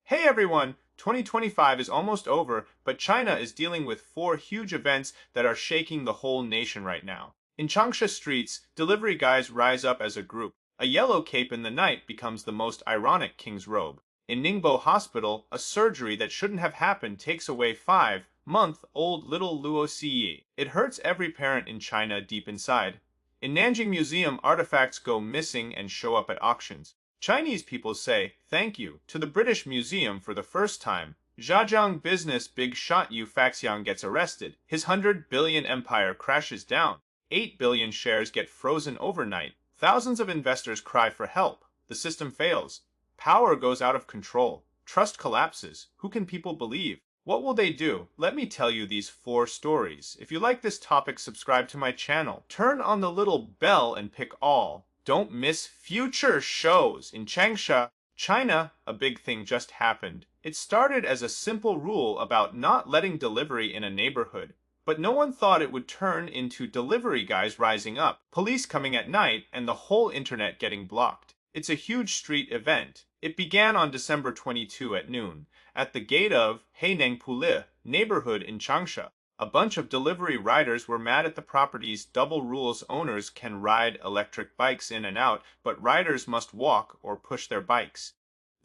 Hey everyone! 2025 is almost over, but China is dealing with four huge events that are shaking the whole nation right now. In Changsha streets, delivery guys rise up as a group. A yellow cape in the night becomes the most ironic king's robe. In Ningbo Hospital, a surgery that shouldn't have happened takes away 5-month-old little Luo Siyi. It hurts every parent in China deep inside. In Nanjing Museum, artifacts go missing and show up at auctions. Chinese people say thank you to the British Museum for the first time. Zhejiang business big shot Yu Faxiang gets arrested. His 100 billion empire crashes down. 8 billion shares get frozen overnight. Thousands of investors cry for help. The system fails. Power goes out of control. Trust collapses. Who can people believe? What will they do? Let me tell you these four stories. If you like this topic, subscribe to my channel. Turn on the little bell and pick all. Don't miss future shows. In Changsha, China, a big thing just happened. It started as a simple rule about not letting delivery in a neighborhood. But no one thought it would turn into delivery guys rising up, police coming at night, and the whole internet getting blocked. It's a huge street event. It began on December 22 at noon, at the gate of Heinengpuli neighborhood in Changsha. A bunch of delivery riders were mad at the property's double rules. Owners can ride electric bikes in and out, but riders must walk or push their bikes.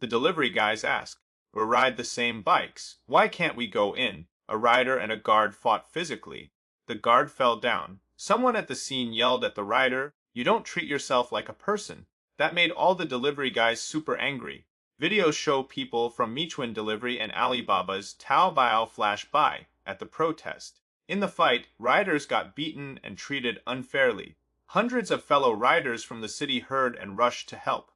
The delivery guys ask, "We ride the same bikes. Why can't we go in?" A rider and a guard fought physically. The guard fell down. Someone at the scene yelled at the rider, "You don't treat yourself like a person." That made all the delivery guys super angry. Videos show people from Meituan Delivery and Alibaba's Taobao flash by at the protest. In the fight, riders got beaten and treated unfairly. Hundreds of fellow riders from the city heard and rushed to help.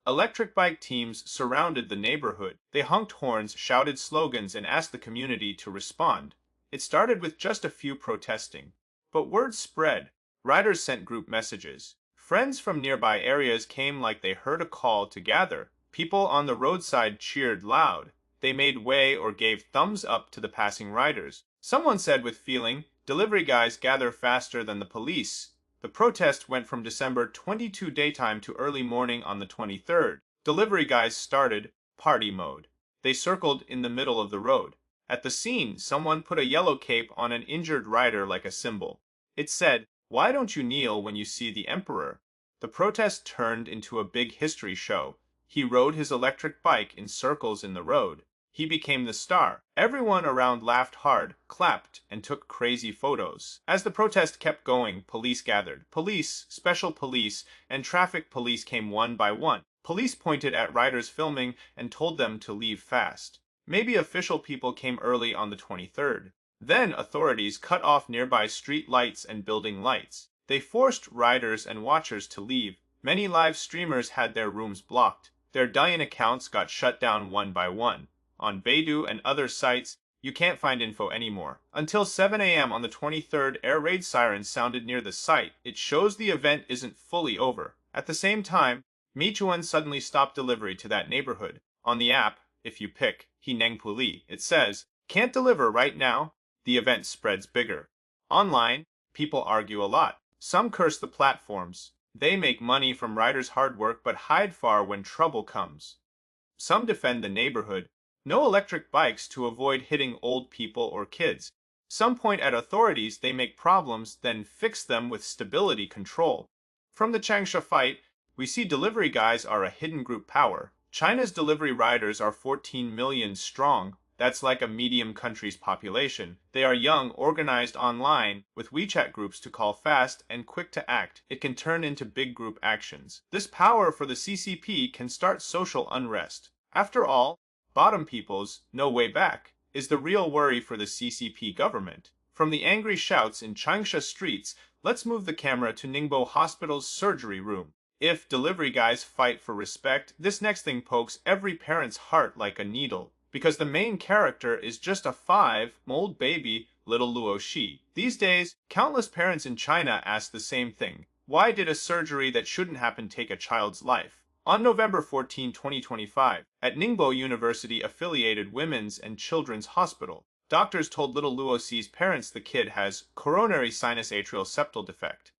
Electric bike teams surrounded the neighborhood. They honked horns, shouted slogans, and asked the community to respond. It started with just a few protesting. But word spread. Riders sent group messages. Friends from nearby areas came like they heard a call to gather. People on the roadside cheered loud. They made way or gave thumbs up to the passing riders. Someone said with feeling, "Delivery guys gather faster than the police." The protest went from December 22 daytime to early morning on the 23rd. Delivery guys started party mode. They circled in the middle of the road. At the scene, someone put a yellow cape on an injured rider like a symbol. It said, "Why don't you kneel when you see the emperor?" The protest turned into a big history show. He rode his electric bike in circles in the road. He became the star. Everyone around laughed hard, clapped, and took crazy photos. As the protest kept going, police gathered. Police, special police, and traffic police came one by one. Police pointed at riders filming and told them to leave fast. Maybe official people came early on the 23rd. Then authorities cut off nearby street lights and building lights. They forced riders and watchers to leave. Many live streamers had their rooms blocked. Their Douyin accounts got shut down one by one. On Baidu and other sites, you can't find info anymore. Until 7 a.m. on the 23rd, air raid sirens sounded near the site. It shows the event isn't fully over. At the same time, Meituan suddenly stopped delivery to that neighborhood. On the app, if you pick Heinengpuli, it says, "Can't deliver right now." The event spreads bigger. Online, people argue a lot. Some curse the platforms. They make money from riders' hard work but hide far when trouble comes. Some defend the neighborhood. No electric bikes to avoid hitting old people or kids. Some point at authorities. They make problems, then fix them with stability control. From the Changsha fight, we see delivery guys are a hidden group power. China's delivery riders are 14 million strong. That's like a medium country's population. They are young, organized online, with WeChat groups to call fast and quick to act. It can turn into big group actions. This power for the CCP can start social unrest. After all, bottom people's no way back is the real worry for the CCP government. From the angry shouts in Changsha streets, let's move the camera to Ningbo Hospital's surgery room. If delivery guys fight for respect, this next thing pokes every parent's heart like a needle. Because the main character is just a 5-month-old baby, little Luo Shi. These days, countless parents in China ask the same thing. Why did a surgery that shouldn't happen take a child's life? On November 14, 2025, at Ningbo University-affiliated Women's and Children's Hospital, doctors told little Luo Xi's parents the kid has coronary sinus atrial septal defect.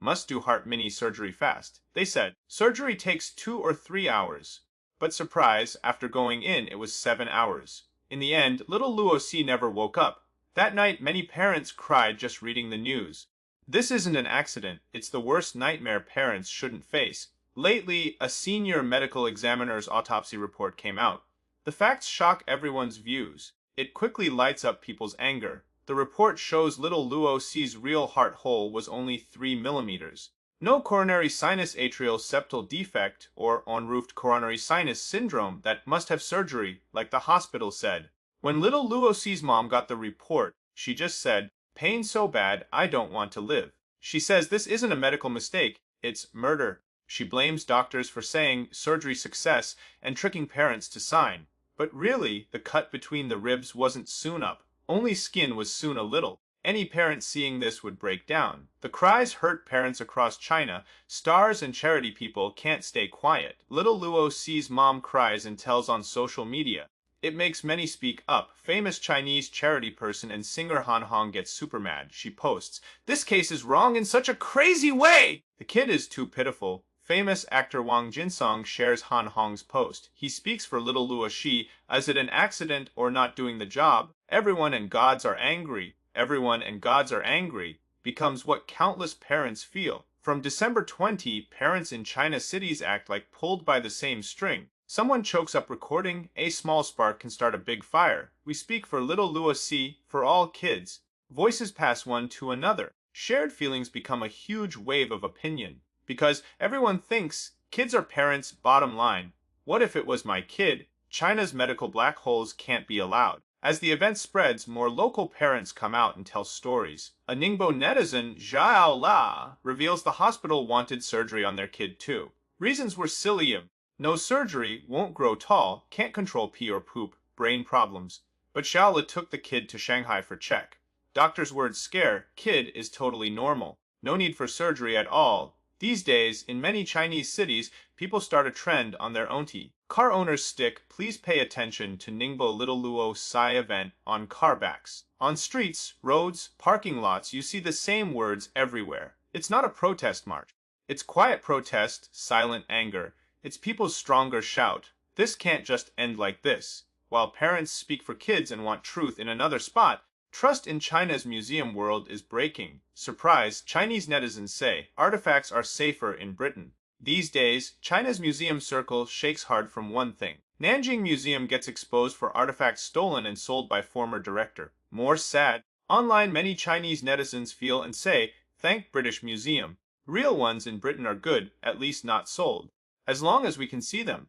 Must do heart mini surgery fast. They said, surgery takes 2 or 3 hours. But surprise, after going in, it was 7 hours. In the end, little Luosi never woke up. That night, many parents cried just reading the news. This isn't an accident, it's the worst nightmare parents shouldn't face. Lately, a senior medical examiner's autopsy report came out. The facts shock everyone's views. It quickly lights up people's anger. The report shows little Luosi's real heart hole was only 3 millimeters. No coronary sinus atrial septal defect or en-route coronary sinus syndrome that must have surgery, like the hospital said. When little Luosi's mom got the report, she just said, "Pain so bad, I don't want to live." She says this isn't a medical mistake, it's murder. She blames doctors for saying surgery success and tricking parents to sign. But really, the cut between the ribs wasn't sewn up. Only skin was sewn a little. Any parent seeing this would break down. The cries hurt parents across China. Stars and charity people can't stay quiet. Little Luo sees mom cries and tells on social media. It makes many speak up. Famous Chinese charity person and singer Han Hong gets super mad. She posts, "This case is wrong in such a crazy way!" The kid is too pitiful. Famous actor Wang Jinsong shares Han Hong's post. He speaks for little Luo Shi. Is it an accident or not doing the job? Everyone and gods are angry. Everyone and gods are angry becomes what countless parents feel. From December 20, parents in China cities act like pulled by the same string. Someone chokes up recording, a small spark can start a big fire. We speak for little Luo Si, for all kids. Voices pass one to another. Shared feelings become a huge wave of opinion. Because everyone thinks kids are parents' bottom line. What if it was my kid? China's medical black holes can't be allowed. As the event spreads, more local parents come out and tell stories. A Ningbo netizen, Zhao La, reveals the hospital wanted surgery on their kid too. Reasons were silly. No surgery, won't grow tall, can't control pee or poop, brain problems. But Xiaola took the kid to Shanghai for check. Doctor's words scare, kid is totally normal. No need for surgery at all. These days, in many Chinese cities, people start a trend on their ownti. Car owners stick, please pay attention to Ningbo Little Luo Sai event on car backs. On streets, roads, parking lots, you see the same words everywhere. It's not a protest march. It's quiet protest, silent anger. It's people's stronger shout. This can't just end like this. While parents speak for kids and want truth in another spot, trust in China's museum world is breaking. Surprise, Chinese netizens say, artifacts are safer in Britain. These days, China's museum circle shakes hard from one thing. Nanjing Museum gets exposed for artifacts stolen and sold by former director. More sad. Online, many Chinese netizens feel and say, thank British Museum. Real ones in Britain are good, at least not sold. As long as we can see them.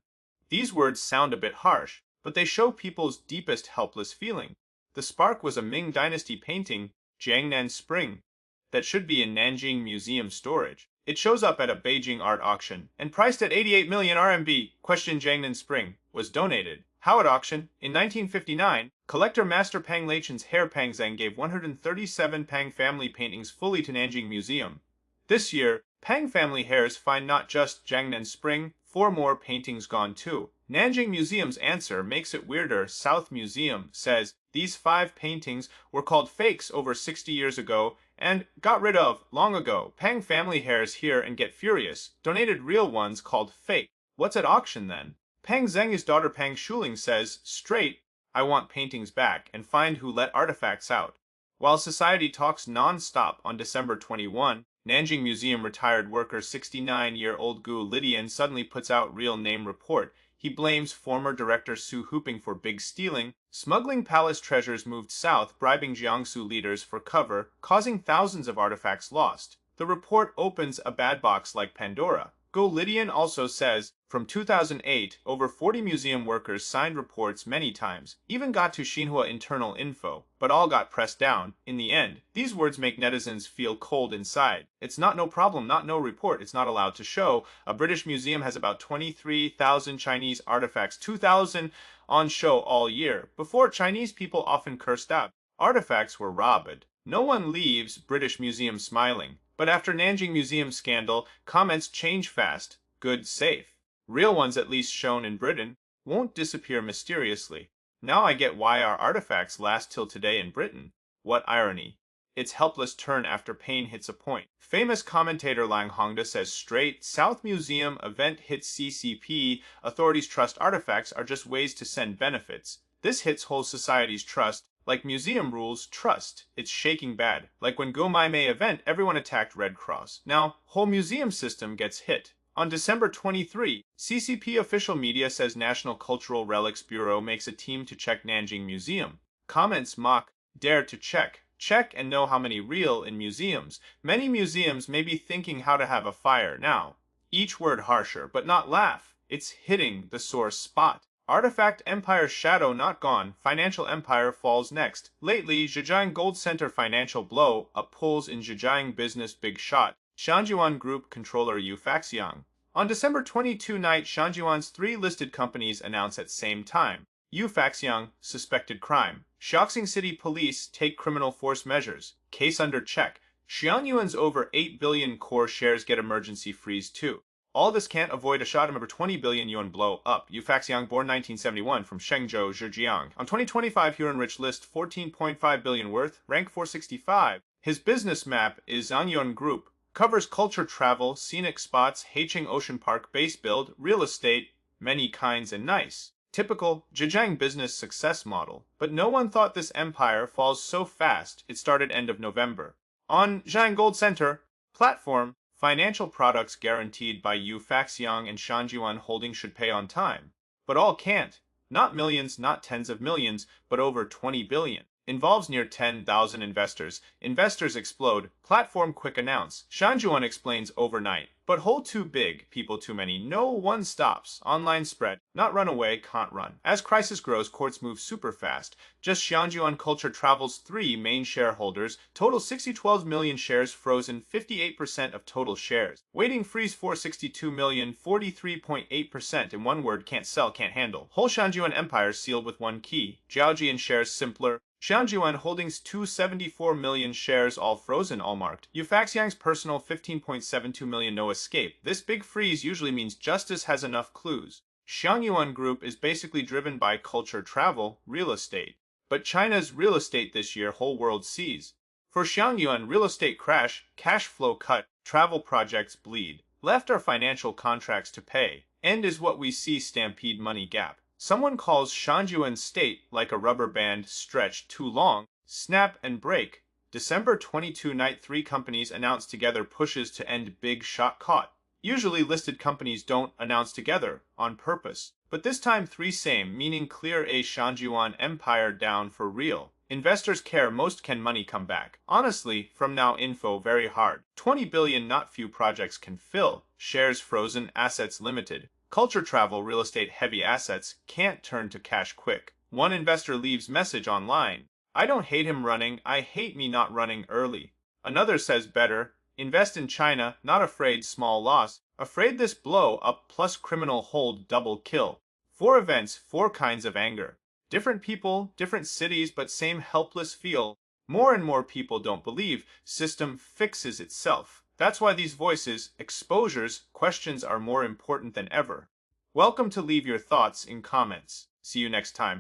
These words sound a bit harsh, but they show people's deepest helpless feeling. The spark was a Ming Dynasty painting, Jiangnan Spring, that should be in Nanjing Museum storage. It shows up at a Beijing art auction, and priced at 88 million RMB, question Jiangnan Spring, was donated. How at auction? In 1959, collector Master Pang Leichen's heir Pang Zheng gave 137 Pang family paintings fully to Nanjing Museum. This year, Pang family heirs find not just Jiangnan Spring, 4 more paintings gone too. Nanjing Museum's answer makes it weirder. South Museum says these 5 paintings were called fakes over 60 years ago and got rid of long ago. Pang family heirs hear and get furious. Donated real ones called fake. What's at auction then? Pang Zheng's daughter Pang Shuling says, straight, I want paintings back and find who let artifacts out. While society talks non-stop on December 21, Nanjing Museum retired worker 69-year-old Gu Lidian suddenly puts out real name report. He blames former director Su Huping for big stealing, smuggling palace treasures moved south, bribing Jiangsu leaders for cover, causing thousands of artifacts lost. The report opens a bad box like Pandora. Gu Lidian also says, from 2008, over 40 museum workers signed reports many times, even got to Xinhua internal info, but all got pressed down. In the end, these words make netizens feel cold inside. It's not no problem, not no report, it's not allowed to show. A British museum has about 23,000 Chinese artifacts, 2,000 on show all year. Before, Chinese people often cursed out. Artifacts were robbed. No one leaves British Museum smiling. But after Nanjing Museum scandal, comments change fast. Good, safe. Real ones at least shown in Britain won't disappear mysteriously. Now I get why our artifacts last till today in Britain. What irony. its helpless turn after pain hits a point. Famous commentator Lang Hongda says straight, South Museum event hits CCP, authorities trust artifacts are just ways to send benefits. This hits whole society's trust. Like museum rules, trust. It's shaking bad. Like when Go My May event, everyone attacked Red Cross. Now, whole museum system gets hit. On December 23, CCP official media says National Cultural Relics Bureau makes a team to check Nanjing Museum. Comments mock, dare to check. Check and know how many real in museums. Many museums may be thinking how to have a fire now. Each word harsher, but not laugh. It's hitting the sore spot. Artifact Empire shadow not gone. Financial empire falls next. Lately, Zhejiang Gold Center financial blow up pulls in Zhejiang business big shot. Shangjiwan Group controller Faxiang. On December 22 night, Shangjiwan's 3 listed companies announce at same time. Faxiang, suspected crime. Shaoxing City Police take criminal force measures. Case under check. Xiangyuan's over 8 billion core shares get emergency freeze too. All this can't avoid a shot of over 20 billion yuan blow up. Faxiang, born 1971, from Shenzhou, Zhejiang. On 2025 Huron Rich list 14.5 billion worth, rank 465. His business map is Zhangyuan Group. Covers culture travel, scenic spots, Haicheng Ocean Park, base build, real estate, many kinds and nice. Typical Zhejiang business success model. But no one thought this empire falls so fast. It started end of November. On Zhejiang Gold Center, platform, financial products guaranteed by Faxiang and Shangjiwan Holding should pay on time. But all can't. Not millions, not tens of millions, but over 20 billion. Involves near 10,000 investors. Investors explode. Platform quick announce. Shangjiwan explains overnight. But hold too big, people too many. No one stops. Online spread. Not run away, can't run. As crisis grows, courts move super fast. Just Shangjiwan Culture Travel's 3 main shareholders. Total 12 million shares frozen, 58% of total shares. Waiting freeze 462 million, 43.8%. In one word, can't sell, can't handle. Whole Shangjiwan empire sealed with one key. Zhejiang shares simpler. Shangjiwan Holdings 274 million shares all frozen, all marked. Faxiang's personal 15.72 million no escape. This big freeze usually means justice has enough clues. Shangjiwan Group is basically driven by culture travel, real estate. But China's real estate this year whole world sees. For Shangjiwan, real estate crash, cash flow cut, travel projects bleed. Left are financial contracts to pay. End is what we see stampede money gap. Someone calls Shangjiwan's state like a rubber band stretched too long, snap and break. December 22 night 3 companies announce together pushes to end big shot caught. Usually listed companies don't announce together, on purpose. But this time 3 same, meaning clear a Shangjiwan empire down for real. Investors care most can money come back. Honestly, from now info very hard. 20 billion not few projects can fill. Shares frozen, assets limited. Culture travel, real estate heavy assets, can't turn to cash quick. One investor leaves message online. I don't hate him running, I hate me not running early. Another says better, invest in China, not afraid small loss, afraid this blow up plus criminal hold double kill. 4 events, 4 kinds of anger. Different people, different cities, but same helpless feel. More and more people don't believe system fixes itself. That's why these voices, exposures, questions are more important than ever. Welcome to leave your thoughts in comments. See you next time.